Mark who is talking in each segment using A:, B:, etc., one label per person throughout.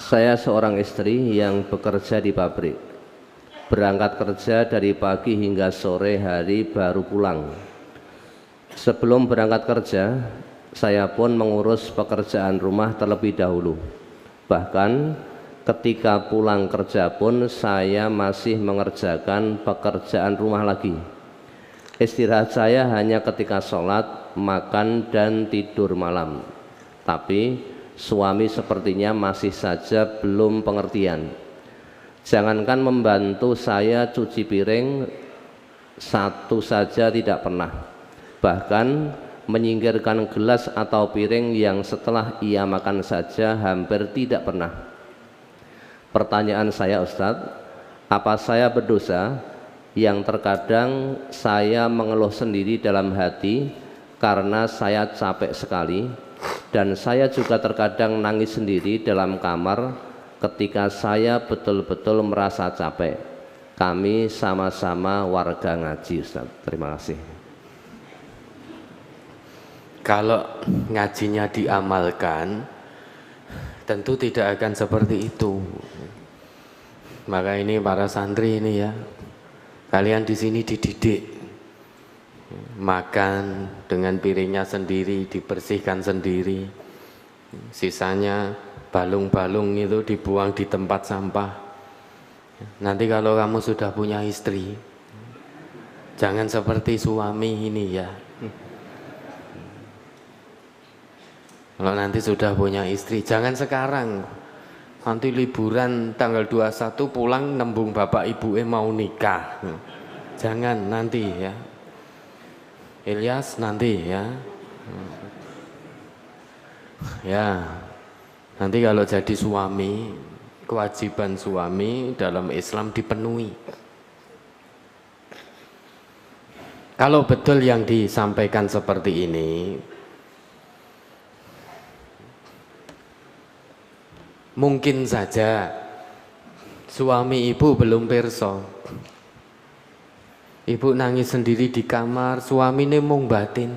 A: Saya seorang istri yang bekerja di pabrik. Berangkat kerja dari pagi hingga sore hari baru pulang. Sebelum berangkat kerja, saya pun mengurus pekerjaan rumah terlebih dahulu. Bahkan ketika pulang kerja pun saya masih mengerjakan pekerjaan rumah lagi. Istirahat saya hanya ketika sholat, makan, dan tidur malam. Tapi suami sepertinya masih saja belum pengertian. Jangankan membantu saya cuci piring, satu saja tidak pernah. Bahkan menyingkirkan gelas atau piring yang setelah ia makan saja hampir tidak pernah. Pertanyaan saya, Ustadz, apa saya berdosa yang terkadang saya mengeluh sendiri dalam hati karena saya capek sekali, dan saya juga terkadang nangis sendiri dalam kamar ketika saya betul-betul merasa capek. Kami sama-sama warga ngaji, Ustaz. Terima kasih.
B: Kalau ngajinya diamalkan, tentu tidak akan seperti itu. Maka ini para santri ini ya, kalian di sini dididik, makan dengan piringnya sendiri, dibersihkan sendiri, sisanya balung-balung itu dibuang di tempat sampah. Nanti kalau kamu sudah punya istri, jangan seperti suami ini ya. Kalau nanti sudah punya istri, jangan sekarang. Nanti liburan tanggal 21 pulang nembung bapak ibu mau nikah. Jangan nanti ya. Ilyas nanti ya. Ya. Nanti kalau jadi suami, kewajiban suami dalam Islam dipenuhi. Kalau betul yang disampaikan seperti ini, mungkin saja suami ibu belum pirsa. Ibu nangis sendiri di kamar, suami ini mung batin.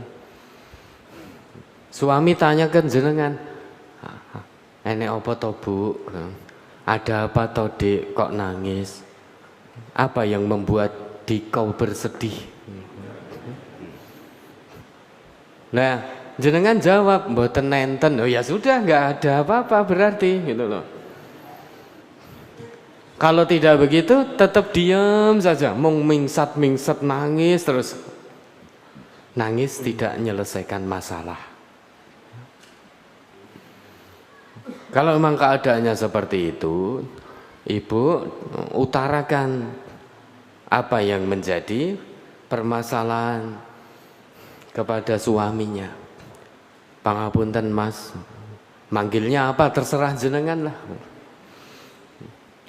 B: Suami tanya ke jenengan, enek apa to Bu? Ada apa to Dik kok nangis? Apa yang membuat dikau bersedih? Nah, jenengan jawab, mboten nenten. Oh ya sudah, nggak ada apa-apa berarti gitu loh. Kalau tidak begitu, tetap diam saja, mung mingsat nangis terus. Nangis tidak menyelesaikan masalah. Kalau memang keadaannya seperti itu, ibu utarakan apa yang menjadi permasalahan kepada suaminya. Pangapunten Mas, manggilnya apa terserah jenengan lah.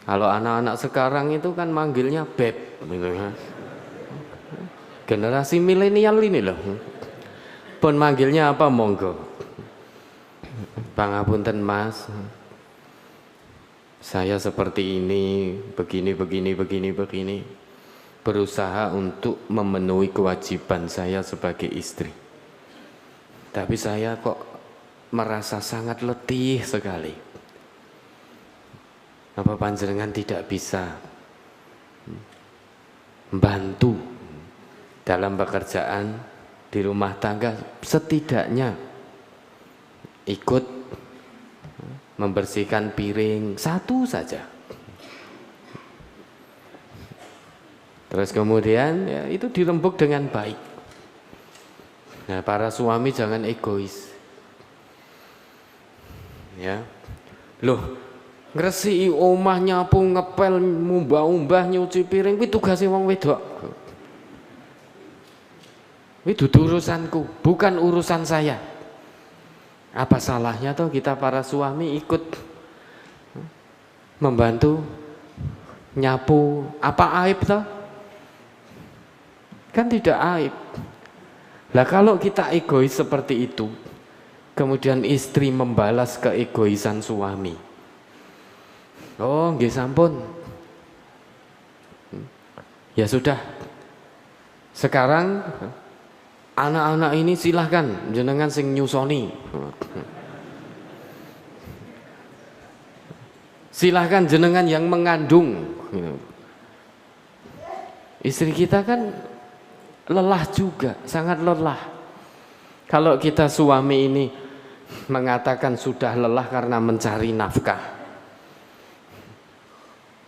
B: Kalau anak-anak sekarang itu kan manggilnya beb, gitu ya. Generasi milenial ini loh. Pun manggilnya apa monggo. Pangapunten Mas, saya seperti ini, begini. Berusaha untuk memenuhi kewajiban saya sebagai istri. Tapi saya kok merasa sangat letih sekali. Apa panjenengan tidak bisa membantu dalam pekerjaan di rumah tangga, setidaknya ikut membersihkan piring satu saja. Terus kemudian ya, itu dirembuk dengan baik. Nah, para suami jangan egois. Ya. Loh, ngresiki omah, nyapu, ngepel, mumbah-umbah, nyuci piring kuwi tugase wong wedok. Kuwi dudu urusanku, bukan urusan saya. Apa salahnya toh kita para suami ikut membantu nyapu? Apa aib toh? Kan tidak aib. Lah kalau kita egois seperti itu, kemudian istri membalas keegoisan suami. Oh, nggih sampun. Ya sudah. Sekarang anak-anak ini silahkan jenengan sing nyusoni. Silahkan jenengan yang mengandung. Istri kita kan lelah juga, sangat lelah. Kalau kita suami ini mengatakan sudah lelah karena mencari nafkah,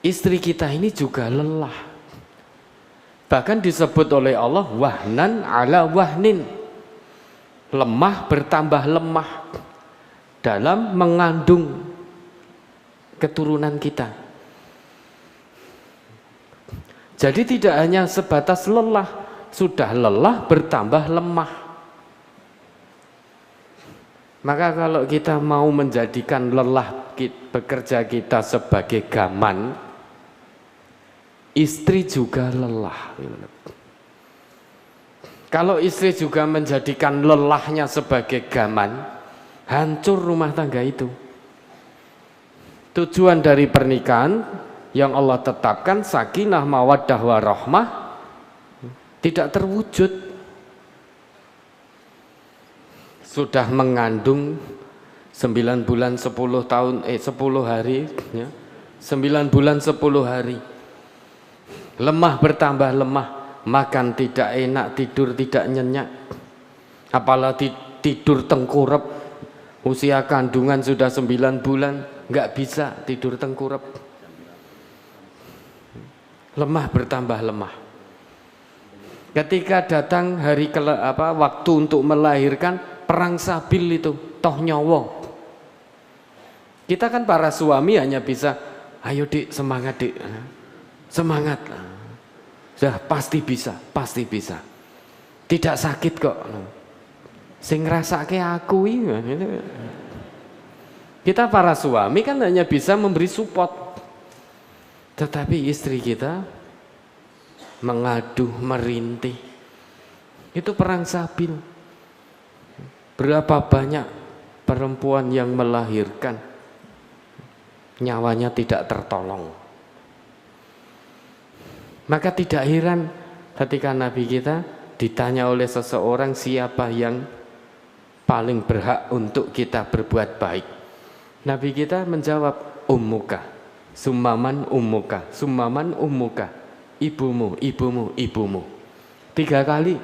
B: istri kita ini juga lelah. Bahkan disebut oleh Allah wahnan ala wahnin, lemah bertambah lemah dalam mengandung keturunan kita. Jadi tidak hanya sebatas lelah, sudah lelah bertambah lemah. Maka kalau kita mau menjadikan lelah bekerja kita sebagai gaman, istri juga lelah. Kalau istri juga menjadikan lelahnya sebagai gaman, hancur rumah tangga itu. Tujuan dari pernikahan yang Allah tetapkan sakinah mawaddah warahmah tidak terwujud. Sudah mengandung 9 bulan 10 tahun 10 hari ya. 9 bulan 10 hari. Lemah bertambah lemah, makan tidak enak, tidur tidak nyenyak. Apalagi tidur tengkurap. Usia kandungan sudah 9 bulan, nggak bisa tidur tengkurap. Lemah bertambah lemah. Ketika datang waktu untuk melahirkan, perang sabil itu, toh nyawa. Kita kan para suami hanya bisa, ayo dik, semangat dik, semangat. Sudah pasti bisa, pasti bisa. Tidak sakit kok. Sing ngrasake aku ini. Kita para suami kan hanya bisa memberi support. Tetapi istri kita mengaduh, merintih. Itu perang sabil. Berapa banyak perempuan yang melahirkan, nyawanya tidak tertolong. Maka tidak heran ketika Nabi kita ditanya oleh seseorang siapa yang paling berhak untuk kita berbuat baik. Nabi kita menjawab, ummuka. Summaman ummuka, summaman ummuka, ibumu, ibumu, ibumu. 3 kali.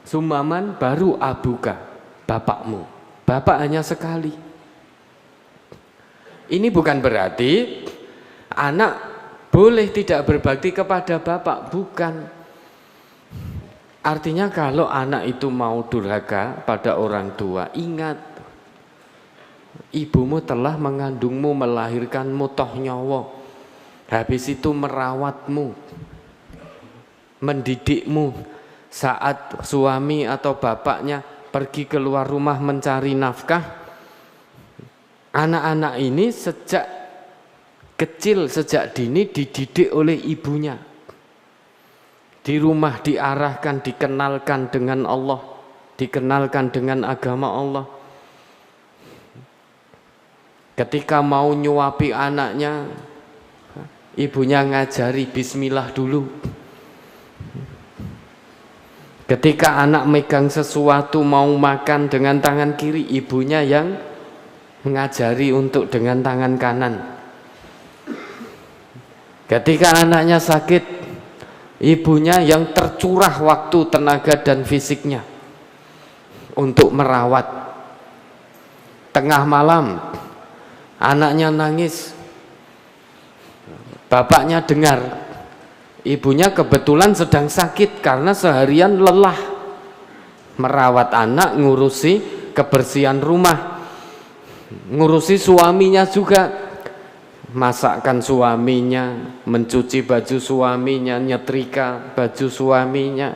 B: Summaman baru abuka, bapakmu. Bapak hanya sekali. Ini bukan berarti anak boleh tidak berbakti kepada bapak, bukan. Artinya kalau anak itu mau durhaka pada orang tua, ingat ibumu telah mengandungmu, melahirkanmu, toh nyawa. Habis itu merawatmu, mendidikmu. Saat suami atau bapaknya pergi keluar rumah mencari nafkah, anak-anak ini sejak kecil, sejak dini dididik oleh ibunya. Di rumah diarahkan, dikenalkan dengan Allah, dikenalkan dengan agama Allah. Ketika mau nyuapi anaknya, ibunya ngajari bismillah dulu. Ketika anak megang sesuatu mau makan dengan tangan kiri, ibunya yang mengajari untuk dengan tangan kanan. Ketika anaknya sakit, ibunya yang tercurah waktu, tenaga dan fisiknya untuk merawat. Tengah malam anaknya nangis, bapaknya dengar, ibunya kebetulan sedang sakit karena seharian lelah merawat anak, ngurusi kebersihan rumah, ngurusi suaminya juga, masakkan suaminya, mencuci baju suaminya, nyetrika baju suaminya.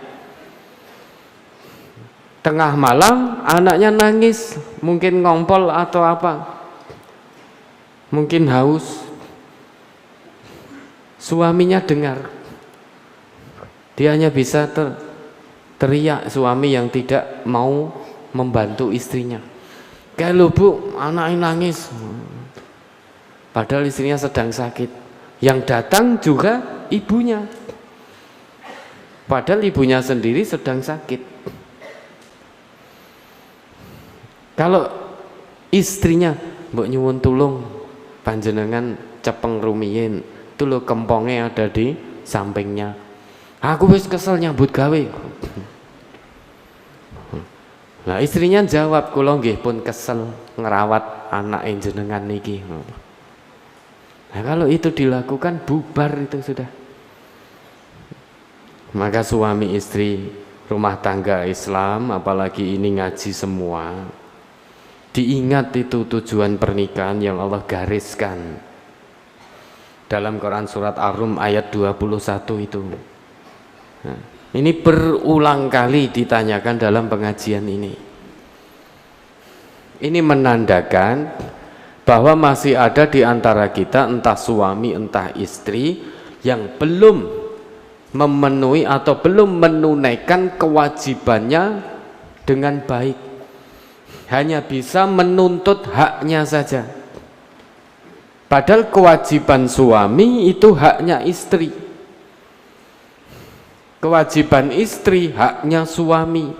B: Tengah malam anaknya nangis, mungkin ngompol atau apa, mungkin haus. Suaminya dengar, dia hanya bisa teriak, suami yang tidak mau membantu istrinya. Kalau bu, anaknya nangis, padahal istrinya sedang sakit. Yang datang juga ibunya, padahal ibunya sendiri sedang sakit. Kalau istrinya, mbok nyuwun tulung, panjenengan cepeng rumiyin, itu lo kempongnya ada di sampingnya. Aku wis kesel nyambut gawe. Nah istrinya jawab, kula nggih pun kesel ngerawat anak jenengan niki. Nah kalau itu dilakukan bubar itu sudah. Maka suami istri rumah tangga Islam, apalagi ini ngaji semua, diingat itu tujuan pernikahan yang Allah gariskan dalam Quran surat Ar-Rum ayat 21 itu. Nah, ini berulang kali ditanyakan dalam pengajian ini. Ini menandakan bahwa masih ada di antara kita, entah suami entah istri, yang belum memenuhi atau belum menunaikan kewajibannya dengan baik. Hanya bisa menuntut haknya saja. Padahal kewajiban suami itu haknya istri. Kewajiban istri haknya suami.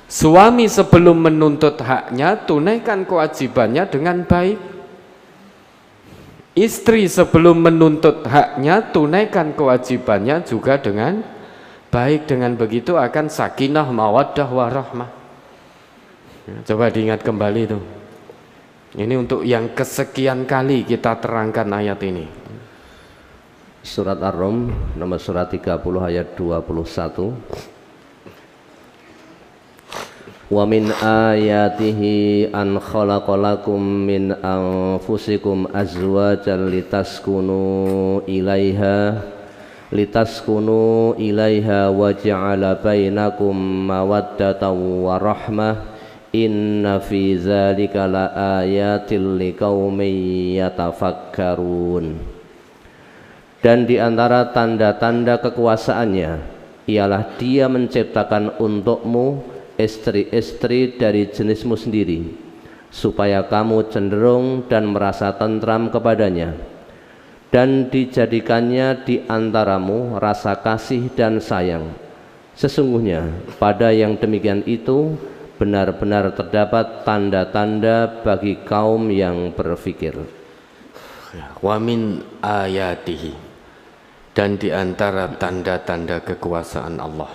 B: Suami sebelum menuntut haknya, tunaikan kewajibannya dengan baik. Istri sebelum menuntut haknya, tunaikan kewajibannya juga dengan baik. Dengan begitu akan sakinah, mawaddah, warahmah. Coba diingat kembali itu. Ini untuk yang kesekian kali kita terangkan ayat ini.
A: Surat Ar-Rum nomor surat 30 ayat 21. Wa min ayatihi an khalaqalakum min anfusikum azwajan litaskunu ilaiha wa ja'ala bainakum mawaddatan wa rahmah. Inna fi dzalika laayatil liqaumin yatafakkarun. Dan di antara tanda-tanda kekuasaannya ialah Dia menciptakan untukmu istri-istri dari jenismu sendiri, supaya kamu cenderung dan merasa tentram kepadanya, dan dijadikannya di antaramu rasa kasih dan sayang. Sesungguhnya pada yang demikian itu benar-benar terdapat tanda-tanda bagi kaum yang berfikir.
B: Wa min ayatihi, dan di antara tanda-tanda kekuasaan Allah,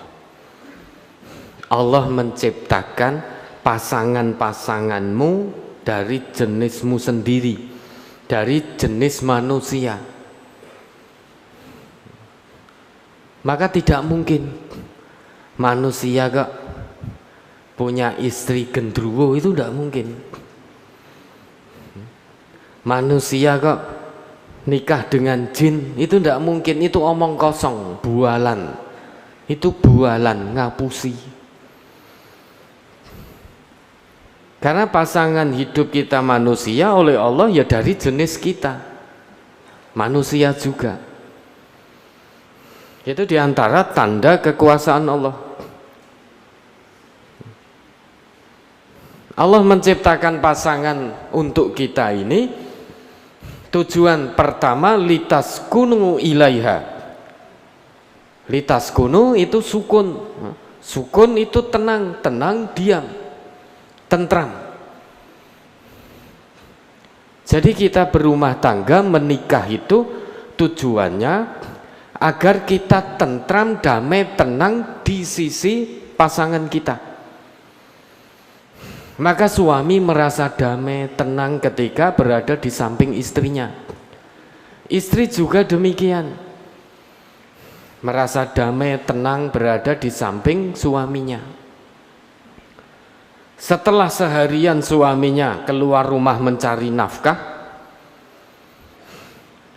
B: Allah menciptakan pasangan-pasanganmu dari jenismu sendiri, dari jenis manusia. Maka tidak mungkin manusia kok punya istri gendruwo, itu tidak mungkin. Manusia kok nikah dengan jin, itu tidak mungkin. Itu omong kosong, bualan. Itu bualan, ngapusi. Karena pasangan hidup kita manusia oleh Allah ya dari jenis kita, manusia juga. Itu diantara tanda kekuasaan Allah. Allah menciptakan pasangan untuk kita ini, tujuan pertama litaskunu ilaiha. Litaskunu itu sukun. Sukun itu tenang, tenang, diam, tentram. Jadi kita berumah tangga, menikah itu tujuannya agar kita tentram, damai, tenang di sisi pasangan kita. Maka suami merasa damai, tenang ketika berada di samping istrinya. Istri juga demikian, merasa damai, tenang berada di samping suaminya. Setelah seharian suaminya keluar rumah mencari nafkah,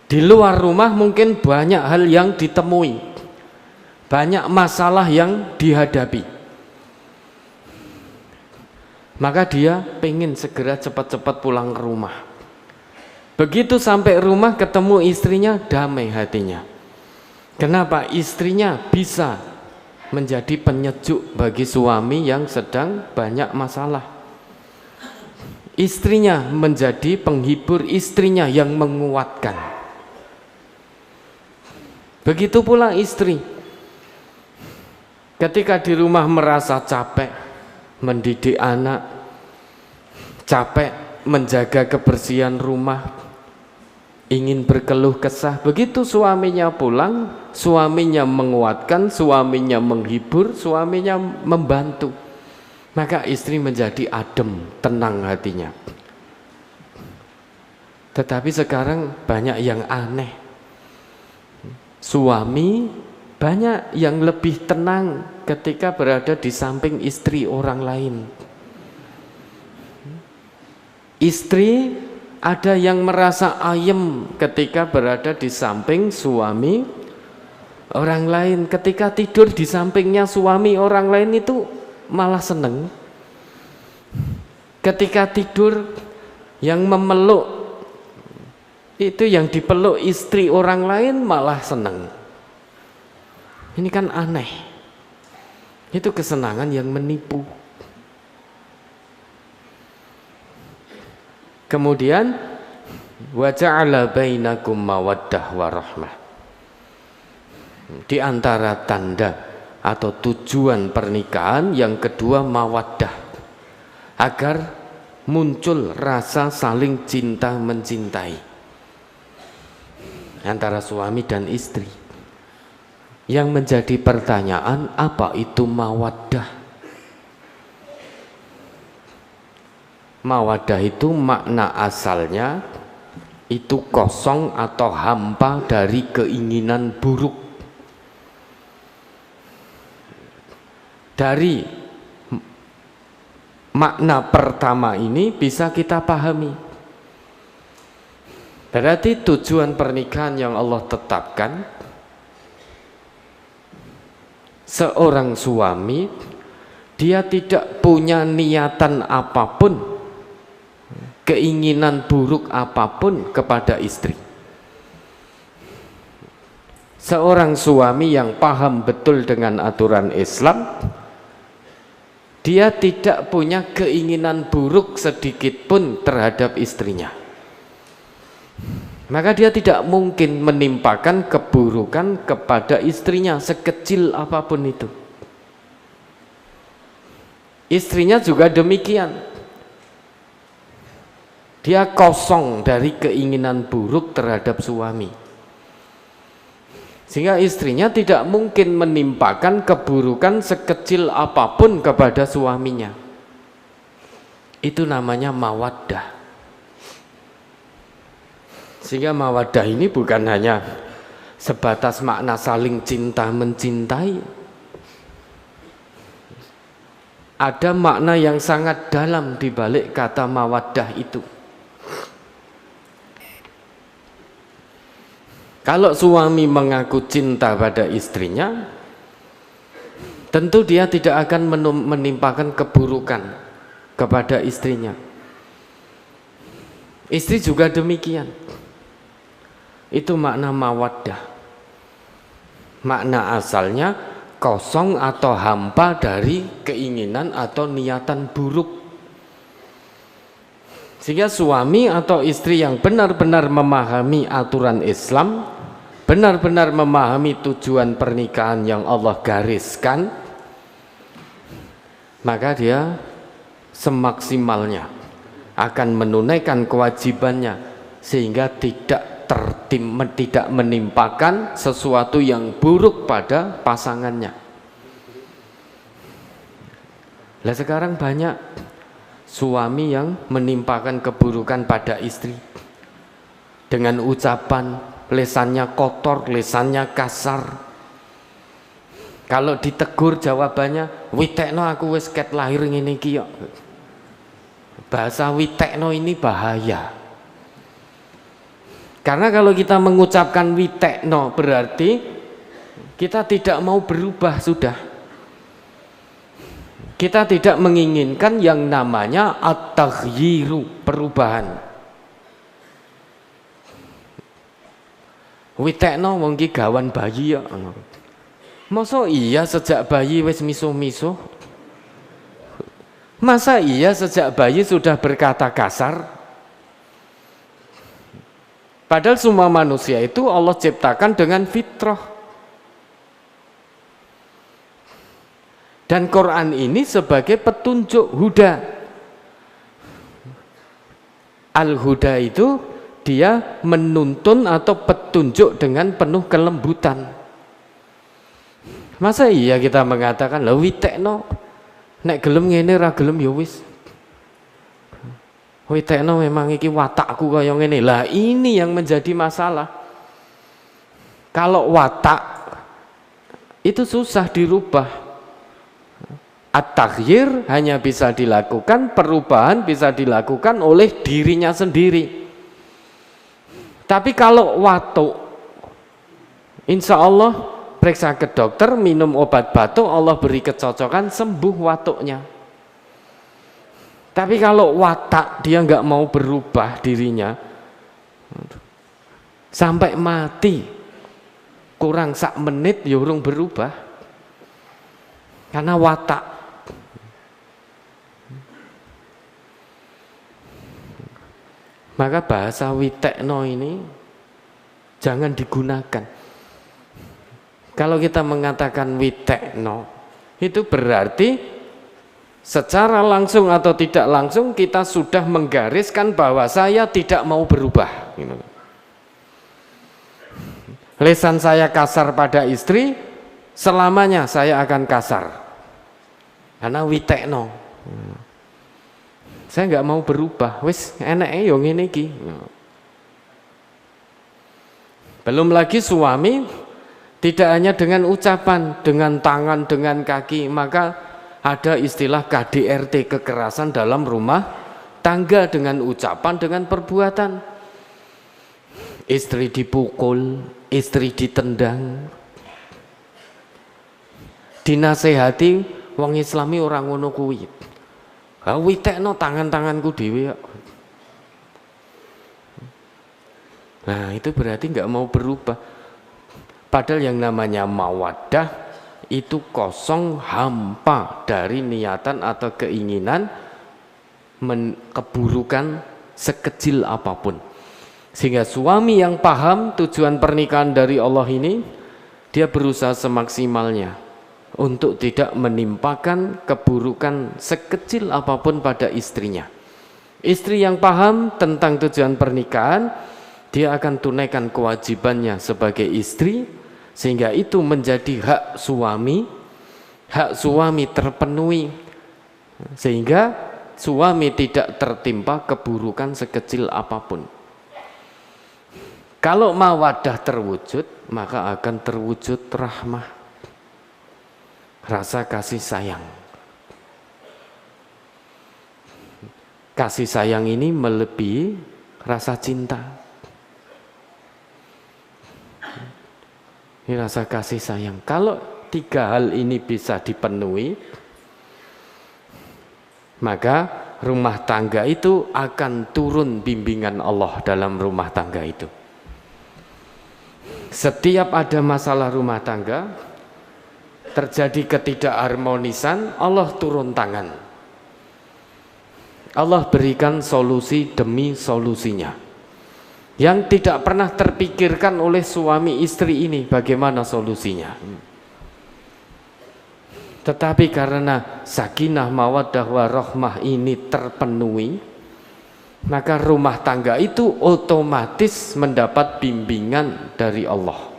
B: di luar rumah mungkin banyak hal yang ditemui, banyak masalah yang dihadapi. Maka dia pengen segera cepat-cepat pulang ke rumah. Begitu sampai rumah ketemu istrinya, damai hatinya. Kenapa? Istrinya bisa menjadi penyejuk bagi suami yang sedang banyak masalah. Istrinya menjadi penghibur, istrinya yang menguatkan. Begitu pula istri, ketika di rumah merasa capek mendidik anak, capek menjaga kebersihan rumah, ingin berkeluh kesah. Begitu suaminya pulang, suaminya menguatkan, suaminya menghibur, suaminya membantu, maka istri menjadi adem, tenang hatinya. Tetapi sekarang banyak yang aneh. Suami banyak yang lebih tenang ketika berada di samping istri orang lain. Istri ada yang merasa ayem ketika berada di samping suami orang lain. Ketika tidur di sampingnya suami orang lain itu malah seneng. Ketika tidur yang memeluk itu, yang dipeluk istri orang lain malah seneng. Ini kan aneh. Itu kesenangan yang menipu. Kemudian wa ja'ala bainakum mawaddah warahmah. Di antara tanda atau tujuan pernikahan yang kedua mawaddah, agar muncul rasa saling cinta mencintai antara suami dan istri. Yang menjadi pertanyaan, apa itu mawaddah? Mawaddah itu makna asalnya itu kosong atau hampa dari keinginan buruk. Dari makna pertama ini bisa kita pahami. Berarti tujuan pernikahan yang Allah tetapkan, seorang suami dia tidak punya niatan apapun, keinginan buruk apapun kepada istri. Seorang suami yang paham betul dengan aturan Islam, dia tidak punya keinginan buruk sedikit pun terhadap istrinya. Maka dia tidak mungkin menimpakan keburukan kepada istrinya sekecil apapun itu. Istrinya juga demikian. Dia kosong dari keinginan buruk terhadap suami, sehingga istrinya tidak mungkin menimpakan keburukan sekecil apapun kepada suaminya. Itu namanya mawaddah. Sehingga mawaddah ini bukan hanya sebatas makna saling cinta mencintai, ada makna yang sangat dalam di balik kata mawaddah itu. Kalau suami mengaku cinta pada istrinya, tentu dia tidak akan menimpakan keburukan kepada istrinya. Istri juga demikian. Itu makna mawaddah. Makna asalnya kosong atau hampa dari keinginan atau niatan buruk. Sehingga suami atau istri yang benar-benar memahami aturan Islam, benar-benar memahami tujuan pernikahan yang Allah gariskan, maka dia semaksimalnya akan menunaikan kewajibannya, sehingga tidak menimpakan sesuatu yang buruk pada pasangannya. Lah sekarang banyak suami yang menimpakan keburukan pada istri dengan ucapan, lesannya kotor, lesannya kasar. Kalau ditegur jawabannya, witekno aku wis ket lahir ngene iki kok. Bahasa witekno ini bahaya. Karena kalau kita mengucapkan witekno berarti kita tidak mau berubah sudah. Kita tidak menginginkan yang namanya at-taghyiru, perubahan. Witekno wong ki gawan bayi ya. Masa iya sejak bayi wis miso-miso? Masa iya sejak bayi sudah berkata kasar? Padahal semua manusia itu Allah ciptakan dengan fitrah. Dan Quran ini sebagai petunjuk huda. Al-huda itu dia menuntun atau petunjuk dengan penuh kelembutan. Masa iya kita mengatakan lha witekno nek gelem ngene ra gelem ya wis. Witekno memang iki watakku kaya ngene. Lah ini yang menjadi masalah. Kalau watak itu susah dirubah. At-taghyir hanya bisa dilakukan, perubahan bisa dilakukan oleh dirinya sendiri. Tapi kalau watuk, insya Allah periksa ke dokter, minum obat batuk, Allah beri kecocokan, sembuh watuknya. Tapi kalau watak dia nggak mau berubah dirinya, sampai mati kurang sak menit ya urung berubah, karena watak. Maka bahasa witekno ini jangan digunakan. Kalau kita mengatakan witekno, itu berarti secara langsung atau tidak langsung kita sudah menggariskan bahwa saya tidak mau berubah. Lisan saya kasar pada istri, selamanya saya akan kasar. Karena witekno. Saya nggak mau berubah, wis enake yo ngene iki. Belum lagi suami tidak hanya dengan ucapan, dengan tangan, dengan kaki, maka ada istilah KDRT, kekerasan dalam rumah tangga, dengan ucapan, dengan perbuatan. Istri dipukul, istri ditendang, dinasehati, wong Islami orang ngono kuwi. Witekno tangan-tanganku dhewe. Nah, itu berarti nggak mau berubah. Padahal yang namanya mawaddah itu kosong, hampa dari niatan atau keinginan keburukan sekecil apapun. Sehingga suami yang paham tujuan pernikahan dari Allah ini, dia berusaha semaksimalnya untuk tidak menimpakan keburukan sekecil apapun pada istrinya. Istri yang paham tentang tujuan pernikahan, dia akan tunaikan kewajibannya sebagai istri, sehingga itu menjadi hak suami terpenuhi, sehingga suami tidak tertimpa keburukan sekecil apapun. Kalau mawaddah terwujud, maka akan terwujud rahmah, rasa kasih sayang. Kasih sayang ini melebihi rasa cinta. Ini rasa kasih sayang. Kalau tiga hal ini bisa dipenuhi, maka rumah tangga itu akan turun bimbingan Allah dalam rumah tangga itu. Setiap ada masalah rumah tangga, terjadi ketidakharmonisan, Allah turun tangan. Allah berikan solusi demi solusinya, yang tidak pernah terpikirkan oleh suami istri ini bagaimana solusinya. Tetapi karena sakinah mawaddah warahmah ini terpenuhi, maka rumah tangga itu otomatis mendapat bimbingan dari Allah.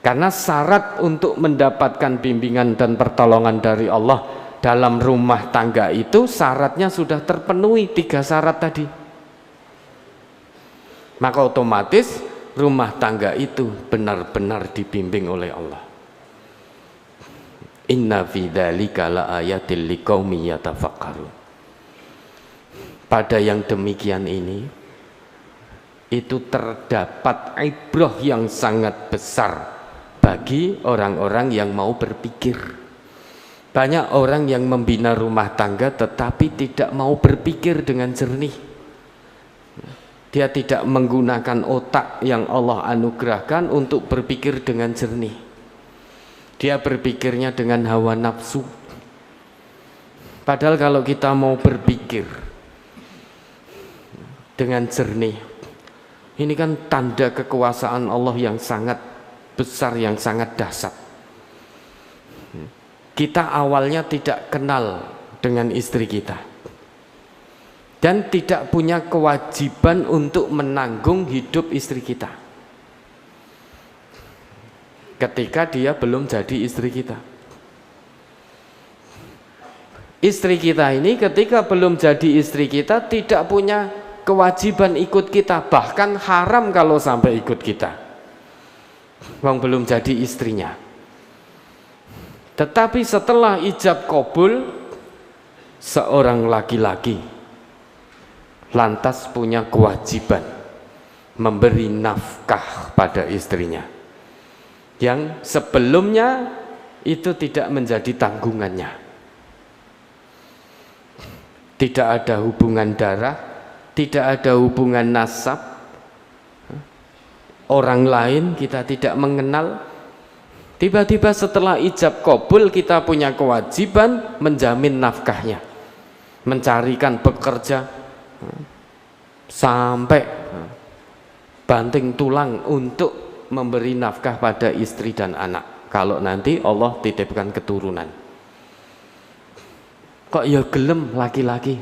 B: Karena syarat untuk mendapatkan bimbingan dan pertolongan dari Allah dalam rumah tangga itu syaratnya sudah terpenuhi, 3 syarat tadi. Maka otomatis rumah tangga itu benar-benar dibimbing oleh Allah. Inna fi dzalika laayatil liqaumin yatafakkarun. Pada yang demikian ini itu terdapat ibrah yang sangat besar bagi orang-orang yang mau berpikir. Banyak orang yang membina rumah tangga tetapi tidak mau berpikir dengan jernih. Dia tidak menggunakan otak yang Allah anugerahkan untuk berpikir dengan jernih. Dia berpikirnya dengan hawa nafsu. Padahal kalau kita mau berpikir dengan jernih, ini kan tanda kekuasaan Allah yang sangat besar, yang sangat dahsyat. Kita awalnya tidak kenal dengan istri kita, dan tidak punya kewajiban untuk menanggung hidup istri kita ketika dia belum jadi istri kita. Istri kita ini ketika belum jadi istri kita tidak punya kewajiban ikut kita, bahkan haram kalau sampai ikut kita. Wong belum jadi istrinya. Tetapi setelah ijab kabul, seorang laki-laki lantas punya kewajiban memberi nafkah pada istrinya yang sebelumnya itu tidak menjadi tanggungannya. Tidak ada hubungan darah, tidak ada hubungan nasab, orang lain kita tidak mengenal. Tiba-tiba setelah ijab kabul kita punya kewajiban menjamin nafkahnya, mencarikan bekerja sampai banting tulang untuk memberi nafkah pada istri dan anak kalau nanti Allah titipkan keturunan. Kok ya gelem laki-laki,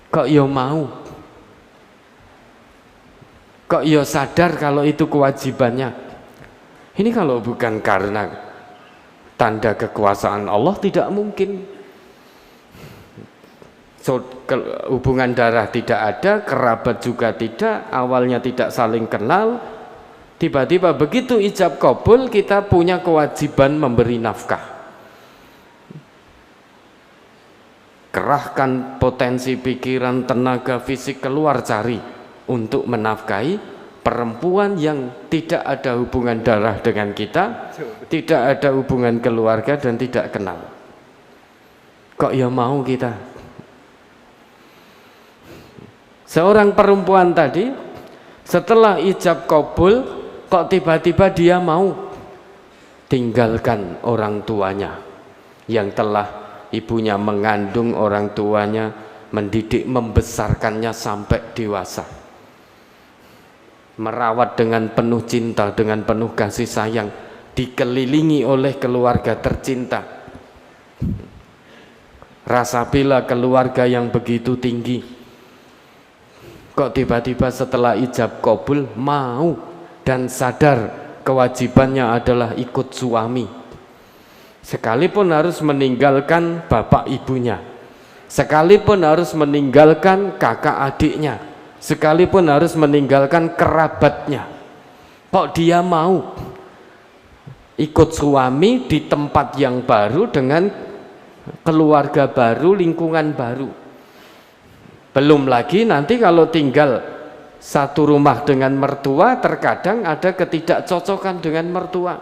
B: kok ya mau, kok ya sadar kalau itu kewajibannya. Ini kalau bukan karena tanda kekuasaan Allah tidak mungkin. Hubungan darah tidak ada, kerabat juga tidak, awalnya tidak saling kenal, tiba-tiba begitu ijab kabul kita punya kewajiban memberi nafkah. Kerahkan potensi pikiran, tenaga fisik keluar cari untuk menafkahi perempuan yang tidak ada hubungan darah dengan kita, tidak ada hubungan keluarga dan tidak kenal. Kok ya mau kita? Seorang perempuan tadi setelah ijab kabul kok tiba-tiba dia mau tinggalkan orang tuanya yang telah ibunya mengandung, orang tuanya mendidik membesarkannya sampai dewasa, merawat dengan penuh cinta, dengan penuh kasih sayang, dikelilingi oleh keluarga tercinta, rasa bela keluarga yang begitu tinggi. Kok tiba-tiba setelah ijab kabul mau dan sadar kewajibannya adalah ikut suami, sekalipun harus meninggalkan bapak ibunya, sekalipun harus meninggalkan kakak adiknya, sekalipun harus meninggalkan kerabatnya, kok dia mau ikut suami di tempat yang baru dengan keluarga baru, lingkungan baru. Belum lagi nanti kalau tinggal satu rumah dengan mertua, terkadang ada ketidakcocokan dengan mertua.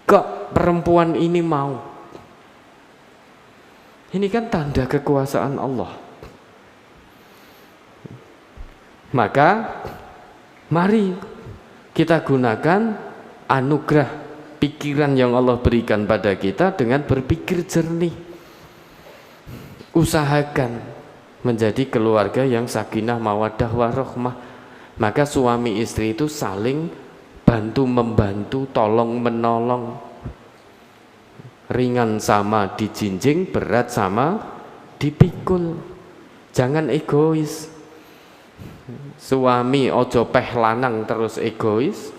B: Kok perempuan ini mau? Ini kan tanda kekuasaan Allah. Maka mari kita gunakan anugerah pikiran yang Allah berikan pada kita dengan berpikir jernih. Usahakan menjadi keluarga yang sakinah mawaddah warahmah. Maka suami istri itu saling bantu membantu, tolong menolong. Ringan sama dijinjing, berat sama dipikul. Jangan egois. Suami ojo peh lanang terus egois,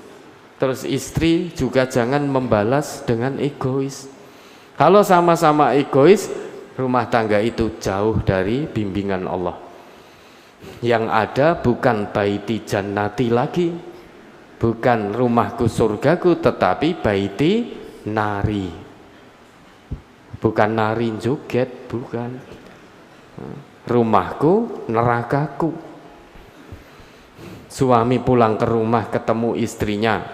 B: terus istri juga jangan membalas dengan egois. Kalau sama-sama egois, rumah tangga itu jauh dari bimbingan Allah. Yang ada bukan baiti jannati lagi, bukan rumahku surgaku, tetapi baiti nari. Bukan nari joget, bukan. Rumahku nerakaku. Suami pulang ke rumah ketemu istrinya,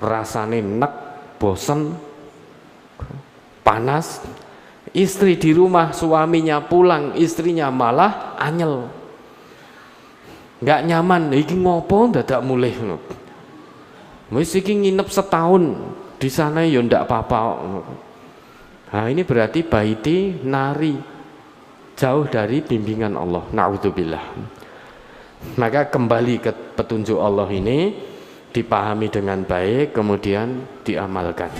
B: rasanya nek, bosen, panas. Istri di rumah, suaminya pulang, istrinya malah anyel, nggak nyaman. Iki ngopo dadak mulih, wis iki nginep setahun di sana ya ndak apa-apa. Nah ini berarti baiti nari, jauh dari bimbingan Allah. Na'udzubillah. Maka kembali ke petunjuk Allah ini dipahami dengan baik, kemudian diamalkan.